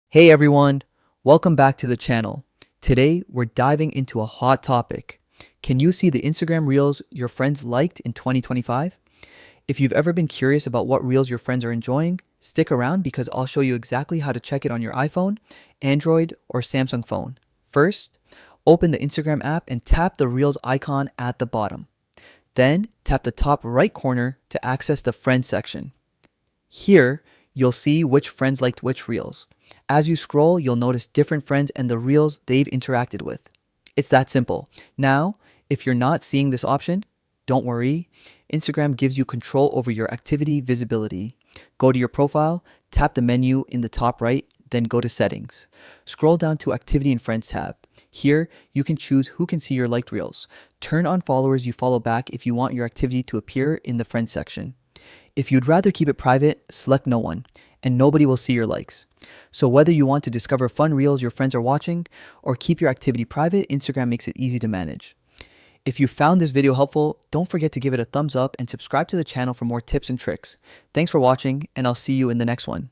Hey everyone, welcome back to the channel. Today we're diving into a hot topic. Can you see the Instagram Reels your friends liked in 2025? If you've ever been curious about what Reels your friends are enjoying, stick around because I'll show you exactly how to check it on your iPhone, Android, or Samsung phone. First, open the Instagram app and tap the Reels icon at the bottom. Then tap the top right corner to access the Friends section. Here, you'll see which friends liked which reels. As you scroll, you'll notice different friends and the reels they've interacted with. It's that simple. Now, if you're not seeing this option, don't worry. Instagram gives you control over your activity visibility. Go to your profile, tap the menu in the top right, then go to settings. Scroll down to activity and friends tab. Here, you can choose who can see your liked reels. Turn on followers you follow back if you want your activity to appear in the friends section. If you'd rather keep it private, select no one, and nobody will see your likes. So whether you want to discover fun reels your friends are watching or keep your activity private, Instagram makes it easy to manage. If you found this video helpful, don't forget to give it a thumbs up and subscribe to the channel for more tips and tricks. Thanks for watching, and I'll see you in the next one.